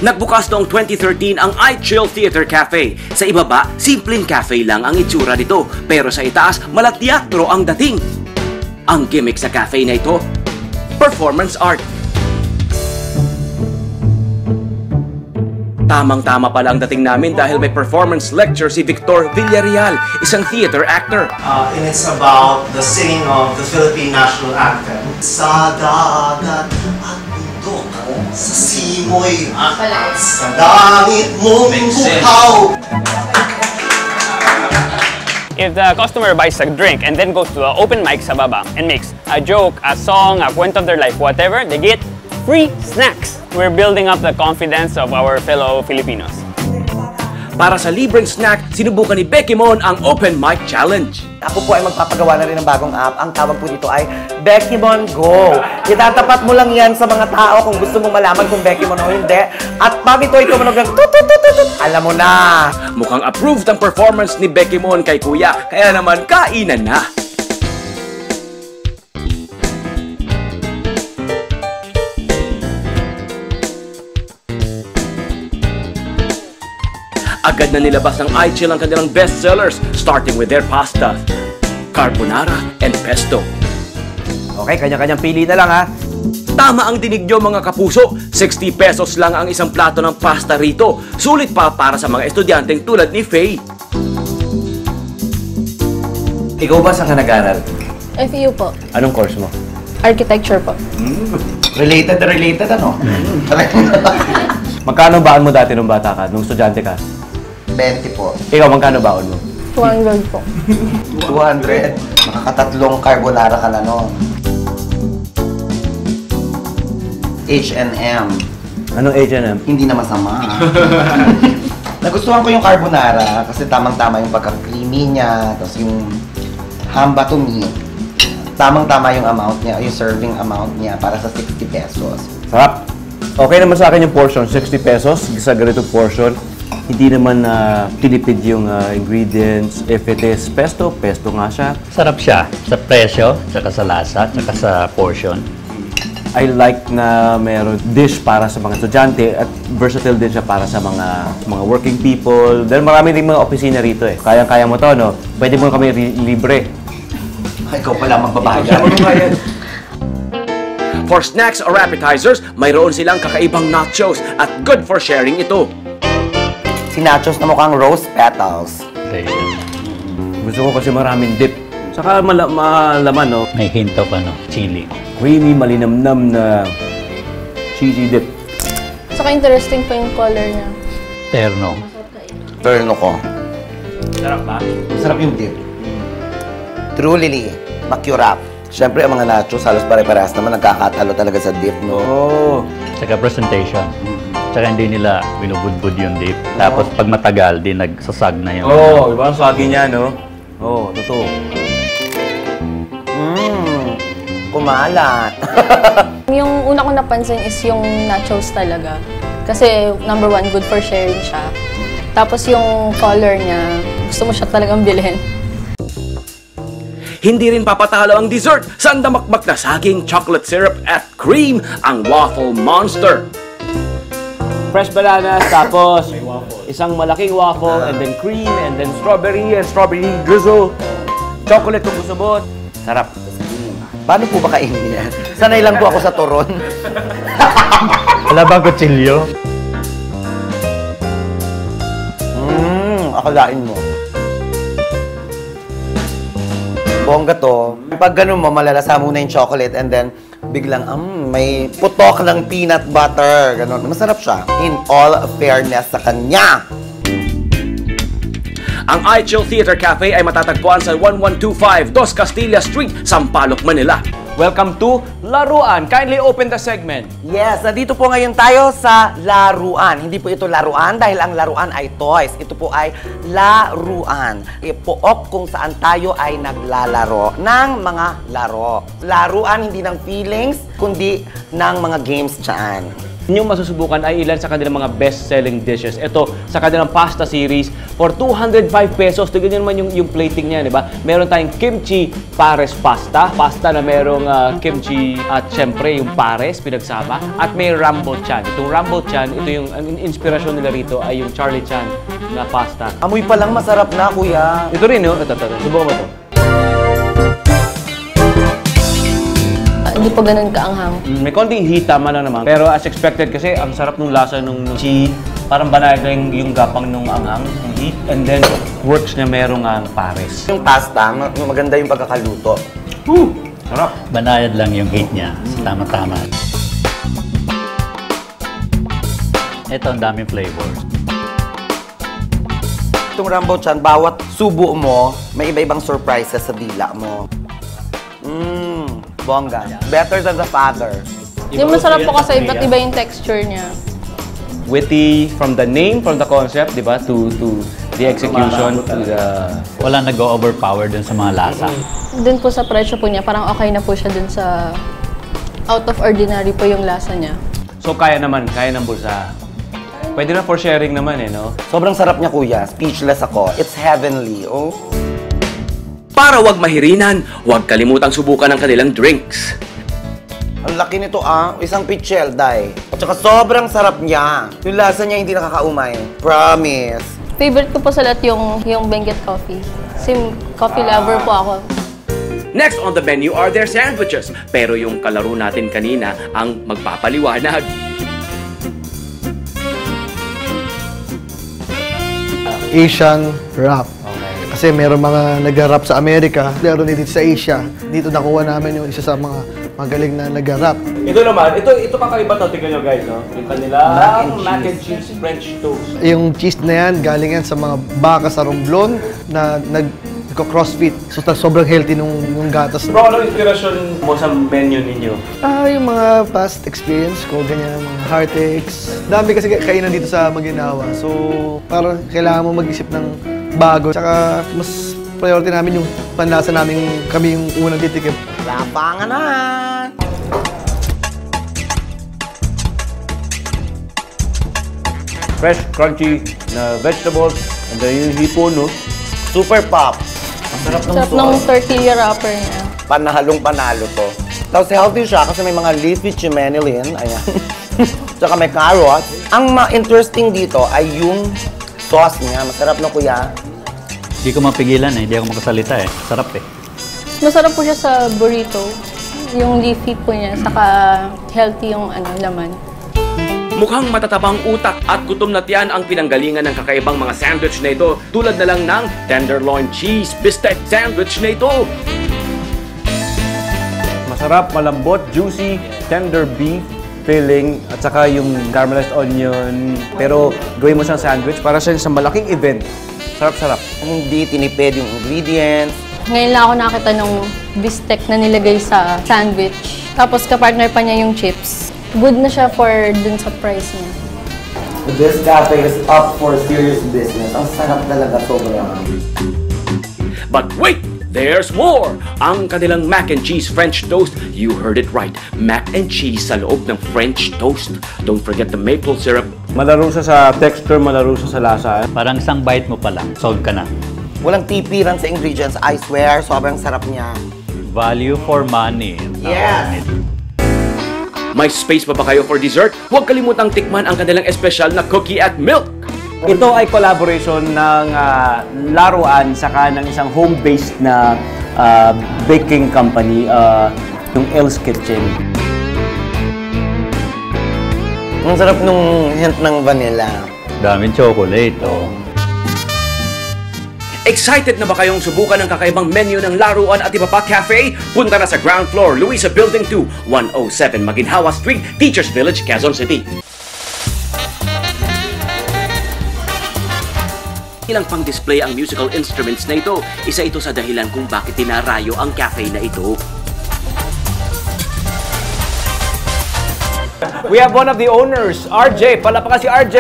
Nagbukas noong 2013 ang iChill Theater Cafe. Sa ibaba, simpleng cafe lang ang itsura nito, pero sa itaas, malateatro ang dating. Ang gimmick sa cafe na ito, performance art. Tamang-tama pala ang dating namin dahil may performance lecture si Victor Villarreal, isang theater actor. And it's about the singing of the Philippine national anthem. Sa dagat at bundok, sa simoy, sa langit mong buhaw. If the customer buys a drink and then goes to an open mic sa baba and makes a joke, a song, a kwento of their life, whatever, they get free snacks. We're building up the confidence of our fellow Filipinos. Para sa libreng snack, sinubukan ni Becky Mon ang Open Mic Challenge. Ako po ay magpapagawa na rin ng bagong app. Ang tawag po dito ay Becky Mon Go. Itatapat mo lang yan sa mga tao kung gusto mong malaman kung Becky Mon o hindi. At pag ito ay tumunog ng tututututut, alam mo na. Mukhang approved ang performance ni Becky Mon kay Kuya, kaya naman kainan na. Agad na nilabas ng iChill ang kanilang bestsellers, starting with their pasta, carbonara and pesto. Okay, kanya-kanyang pili na lang ha. Tama ang dinig nyo mga kapuso, 60 pesos lang ang isang plato ng pasta rito. Sulit pa para sa mga estudyanteng tulad ni Faye. Ikaw ba saan ka nag-aral? FEU po. Anong course mo? Architecture po. Related na related ano? Magkano baon mo dati nung bata ka, nung estudyante ka? 20 po. Ikaw, magkano baon mo? 200 po. 200. Makakatatlong carbonara ka na noon. H&M. Anong H&M? Hindi na masama. Nagustuhan ko yung carbonara kasi tamang-tama yung pagka-creamy niya, tapos yung hamba to me. Tamang-tama yung amount niya, yung serving amount niya para sa 60 pesos. Sarap. Okay naman sa akin yung portion, 60 pesos sa ganitong portion. Hindi naman tinipid yung ingredients. If it is pesto, pesto nga siya. Sarap siya sa presyo, tsaka sa lasa, tsaka sa portion. I like na meron dish para sa mga estudyante at versatile din siya para sa mga working people. Dahil marami din mga opisina rito eh. Kayang-kaya mo to, no? Pwede mo kami libre. Ikaw pala magbabayad. For snacks or appetizers, mayroon silang kakaibang nachos at good for sharing ito. Si nachos na mukhang rose petals. Gusto ko kasi maraming dip. Saka malaman, no? May hint of chili. Creamy, malinamnam na cheesy dip. Saka interesting pa yung color niya. Terno. Terno ko. Sarap ba? Sarap yung dip. Truly, makurap. Siyempre, ang mga nachos, halos pare-parehas naman, nagkakatalo talaga sa dip, no? Oh. Tsaka presentation. Tsaka hindi nila binubudbud yung dip. Tapos pag matagal, di nagsasag na yung... Iba ang sagi niya, no? Totoo. Kumalat. Yung una ko napansin is yung nachos talaga. Kasi number one, good for sharing siya. Tapos yung color niya, gusto mo siya talagang bilhin. Hindi rin papatalo ang dessert sa andamakmak na saging, chocolate syrup at cream, ang Waffle Monster. Fresh bananas, tapos isang malaking waffle, and then cream, and then strawberry drizzle. Chocolate kung gusto mo. Sarap. Paano po ba kainin yan? Sanay lang po ako sa turon. Wala bang kutsilyo? Akalain mo. Bongga to. Pag ganun mo, malalasa muna yung chocolate and then biglang, may putok ng peanut butter. Ganun. Masarap siya. In all fairness sa kanya. Ang iChill Theater Cafe ay matatagpuan sa 1125 Dos Castilla Street, Sampaloc, Manila. Welcome to Laruan. Kindly open the segment. Yes, nandito po ngayon tayo sa laruan. Hindi po ito laruan dahil ang laruan ay toys. Ito po ay laruan. Ipook kung saan tayo ay naglalaro ng mga laro. Laruan hindi ng feelings, kundi ng mga games dyan. Inyong masusubukan ay ilan sa kanilang mga best-selling dishes. Ito, sa kanilang pasta series, for 205 pesos. Tignan nyo naman yung plating niya, di ba? Meron tayong kimchi pares pasta. Pasta na merong kimchi at syempre yung pares, pinagsama. At may rambo chan. Itong rambo chan, ito yung ang inspirasyon nila rito ay yung Charlie Chan na pasta. Amoy pa lang masarap na, kuya. Ito rin, no? Ito. Subukan mo ito. Hindi po ganun kaanghang. May konting hita man lang naman. Pero as expected kasi, ang sarap nung lasa nung chi. Parang banayad lang yung gapang nung anghang, yung heat. And then, works na merong ang pares. Yung pasta, maganda yung pagkakaluto. Sarap. Banayad lang yung heat niya. Tama-tama. Ito, ang daming flavors. Itong Rambo Chan, bawat subo mo, may iba-ibang surprises sa dila mo. Bongga. Better than the father. Yung masarap po kasi iba't iba yung texture niya. Witty from the name, from the concept, di ba? To the execution, to the... Wala nag-overpower dun sa mga lasa. Dun po sa presyo po niya, parang okay na po siya dun sa out of ordinary po yung lasa niya. So, kaya ng bulsa. Pwede na for sharing naman no? Sobrang sarap niya, kuya. Speechless ako. It's heavenly, oh. Para wag mahirinan, huwag kalimutang subukan ang kanilang drinks. Ang laki nito, isang pichel, day. At saka sobrang sarap niya. Yung lasa niya hindi nakakaumay. Promise. Favorite ko po sa lahat yung Benguet coffee. Kasi coffee lover po ako. Next on the menu are their sandwiches. Pero yung kalaro natin kanina ang magpapaliwanag. Asian rap. Kasi meron mga nag-rap sa Amerika, meron dito sa Asia. Dito nakuha namin yung isa sa mga magaling na nag-rap. Ito naman, ito kakaiba to, tignan nyo guys, no? Yung kanilang mac and cheese French toast. Yung cheese na yan, galing yan sa mga baka sa Romblon na nagko-crossfit. So sobrang healthy nung gatas. Bro, ano inspirasyon mo sa menu ninyo? Yung mga past experience ko, ganyan, mga heartaches. Dami kasi kainan dito sa Maguinhawa. So parang kailangan mo mag-isip ng bago. Tsaka mas priority namin yung panlasa namin kami yung unang titikim. Lapangan na! Fresh, crunchy na vegetables, and then yung hipon, no? Super pop. Masarap ng Sarap ng tortilla wrapper niya. Panahalong panalo to. Tapos healthy siya kasi may mga leafy chimenilin. Ayan. Tsaka may carrots. Ang ma-interesting dito ay yung sauce niya. Masarap na, kuya. Hindi ko mapigilan Hindi ako makasalita Sarap Masarap po siya sa burrito. Yung leafy po niya, saka healthy yung laman. Mukhang matatabang utak at gutom na tiyan ang pinanggalingan ng kakaibang mga sandwich na ito, tulad na lang ng tenderloin cheese bistec sandwich na ito. Masarap, malambot, juicy, tender beef, filling, at saka yung caramelized onion. Pero gawin mo siyang sandwich para siya sa malaking event. Sarap-sarap. Hindi tinipid yung ingredients. Ngayon lang ako nakita ng bistec na nilagay sa sandwich. Tapos kapartner pa niya yung chips. Good na siya for dun sa price niya. This cafe is up for serious business. Ang sarap talaga, sobrang. But wait! There's more! Ang kanilang mac and cheese French toast. You heard it right. Mac and cheese sa loob ng French toast. Don't forget the maple syrup. Malaro siya sa texture, malaro siya sa lasa. Parang isang bite mo pa lang, solve ka na. Walang tipiran sa ingredients. I swear, sobrang sarap niya. Value for money. Yes! May space pa ba kayo for dessert? Huwag kalimutang tikman ang kanilang espesyal na cookie at milk. Ito ay collaboration ng laruan saka ng isang home-based na baking company, yung Elle's Kitchen. Ang sarap nung hint ng vanilla. Daming chocolate, Excited na ba kayong subukan ang kakaibang menu ng Laruan at Iba Pa Cafe? Punta na sa ground floor, Luisa Building 2, 107 Maguinhawa Street, Teachers Village, Quezon City. Ilang pang display ang musical instruments na ito. Isa ito sa dahilan kung bakit tinarayo ang cafe na ito. We have one of the owners, RJ. Palapakan si RJ!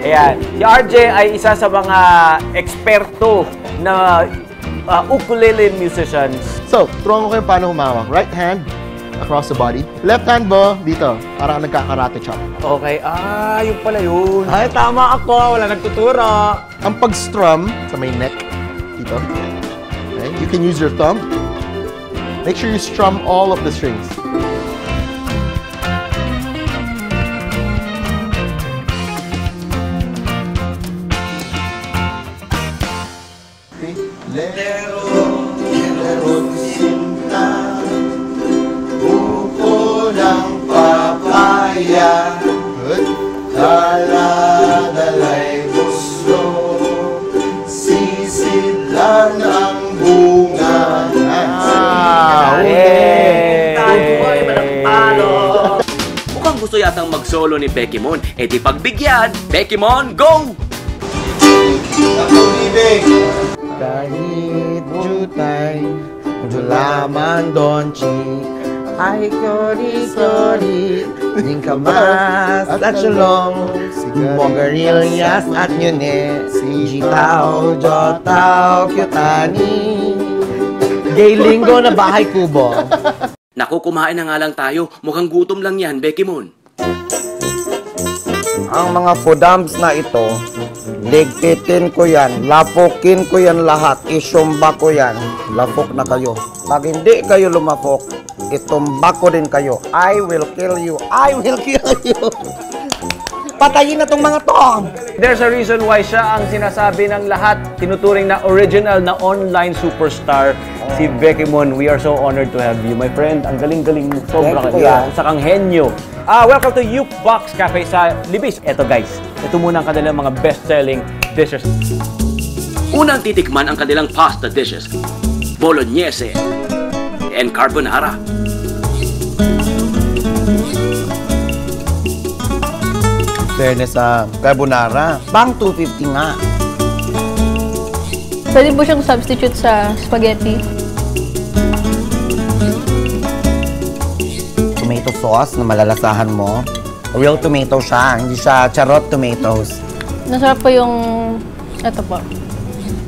Ayan. Si RJ ay isa sa mga eksperto na ukulele musicians. So, turuan ko kayo paano humawak. Right hand, across the body. Left hand mo, dito. Parang nagka-karate chop. Okay, yun pala yun. Ay, tama ako. Wala nagtuturo. Ang pag-strum sa may neck, dito. Okay? You can use your thumb. Make sure you strum all of the strings. Good. Dala-dala'y gusto, sisidlan ang bunga. Mukhang gusto yatang mag-solo ni Beckymon. E di pagbigyan, Beckymon, go! Kahit jutay, julaman donchi, ay kori-kori, ning kamas at sulong, mogarilyas at nyune, jitaw, jotaw, kyutani. Gay linggo na bahay kubo. Naku, kumain na nga lang tayo. Mukhang gutom lang yan, Beckymon. Ang mga fudams na ito, ligpitin ko yan, lapukin ko yan lahat, isumba ko yan. Lapok na kayo. Pag hindi kayo lumapok, itumba ko din kayo. I will kill you. I will kill you. Patayin na tong mga to. There's a reason why siya ang sinasabi ng lahat, tinuturing na original na online superstar, si Beckymon. We are so honored to have you, my friend. Ang galing-galing mo. Sobra ka yan. Sa kang henyo. Welcome to Jukebox Cafe sa Libis. Eto guys, ito muna ang kanilang mga best-selling dishes. Unang titikman ang kanilang pasta dishes, bolognese and carbonara. Fairness sa carbonara, pang 250 nga. Pwede po siyang substitute sa spaghetti. Tomato sauce na malalasahan mo. Real tomato siya, hindi siya charot tomatoes. Nasarap po yung, ito po.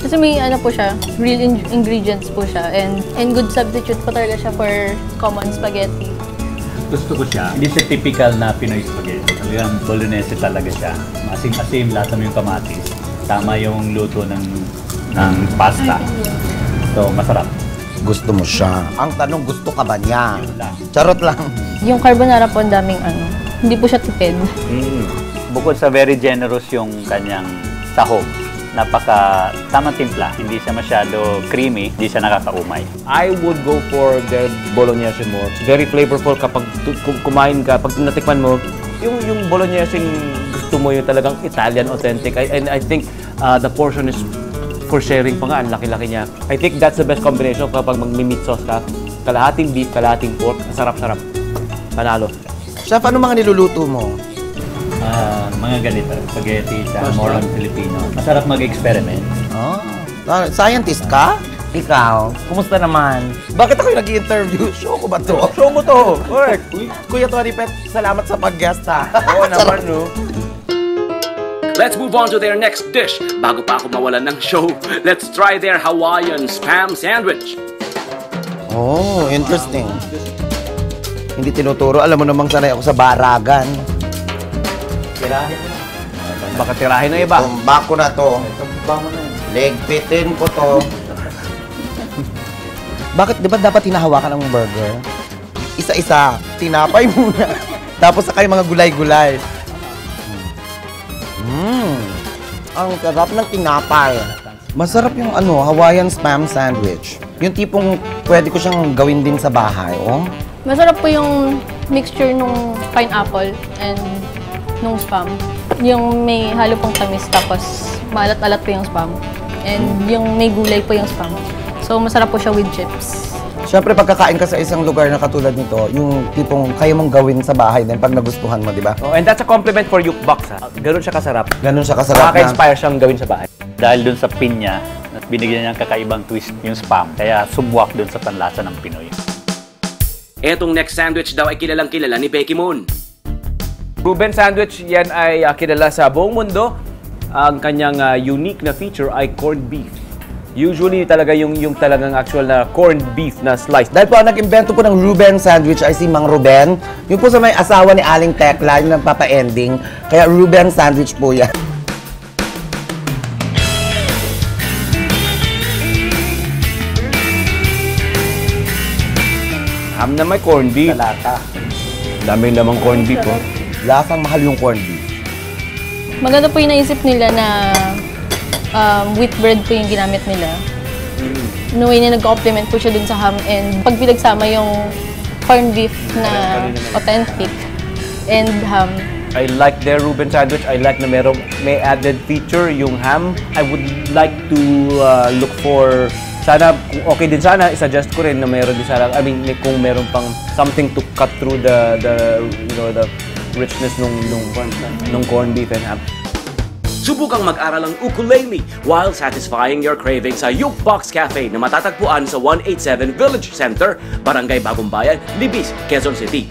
Kasi may ano po siya, real ingredients po siya. And good substitute po talaga siya for common spaghetti. Gusto ko siya. Hindi siya typical na Pinoy spaghetti. Talagang bolognese talaga siya. Asim-asim, lahat naman yung kamatis. Tama yung luto ng pasta. So, masarap. Gusto mo siya. Ang tanong, gusto ka ba niya? Charot lang. Yung carbonara po, ang daming ano. Hindi po siya tipid. Bukod sa very generous yung kanyang sahog, napaka tamang timpla. Hindi siya masyado creamy, hindi siya nakakaumay. I would go for the bolognese more. It's very flavorful kapag kumain ka, pag natikman mo, yung bolognese gusto mo yung talagang Italian authentic. And I think the portion is for sharing pa nga, ang laki-laki niya. I think that's the best combination kapag mag-meat sauce ka. Kalahating beef, kalahating pork, sarap-sarap. Panalo. Chef, ano mga niluluto mo? Mga ganito, spaghetti, more on Filipino. Masarap mag-experiment. Scientist ka? Ikaw, kumusta naman? Bakit ako yung nag-i-interview? Show ko ba to? Show mo to! Correct! Kuya Tony Pet, salamat sa pag-guest ha. Oo naman, no? Let's move on to their next dish. Bago pa ako mawalan ng show, let's try their Hawaiian spam sandwich. Oh, interesting. Hindi tinuturo. Alam mo namang sanay ako sa baragan. Tirahin mo. Baka tirahin ng iba. Tumba ko na to. Legpitin ko to. Bakit, di ba dapat hinahawakan ang burger? Isa-isa, tinapay muna. Tapos saka yung mga gulay-gulay. Ang sarap ng tinapay. Masarap yung Hawaiian spam sandwich. Yung tipong pwede ko siyang gawin din sa bahay, oh. Masarap po yung mixture nung pineapple and nung spam. Yung may halo pong tamis, tapos maalat-alat po yung spam. And yung may gulay po yung spam. So, masarap po siya with chips. Siyempre, pagkakain ka sa isang lugar na katulad nito, yung tipong kaya mong gawin sa bahay din pag nagustuhan mo, di ba? Oh, and that's a compliment for Jukebox, ha? Ganun siya kasarap. Ganun siya kasarap na. Nakaka-inspire siyang gawin sa bahay. Dahil dun sa pinya, binigyan niya ng kakaibang twist yung spam. Kaya subwak dun sa panlasa ng Pinoy. Etong next sandwich daw ay kilalang-kilala ni Beckymon. Ruben Sandwich, yan ay kilala sa buong mundo. Ang kanyang unique na feature ay corned beef. Usually talaga yung talagang actual na corned beef na slice. Dahil po ang nag-invento po ng Ruben sandwich ay si Mang Ruben. Yung po sa may asawa ni Aling Tekla, yung nagpapa-ending. Kaya Ruben sandwich po yan. Ham na may corned beef. Talata. Daming lamang corned beef, oh. Lasang mahal yung corned beef. Maganda po yung naisip nila na wheat bread po yung ginamit nila. No way na nag-complement po siya dun sa ham, and pag pinagsama yung corned beef na authentic and ham. I like their Ruben sandwich. I like na may added feature yung ham. I would like to look for, sana, kung okay din sana, i-suggest ko rin na meron din sana, I mean, kung meron pang something to cut through the you know, the richness nung corned beef and ham. Subukang mag-aral ang ukulele while satisfying your cravings sa Jukebox Cafe na matatagpuan sa 187 Village Center, Barangay Bagong Bayan, Libis, Quezon City.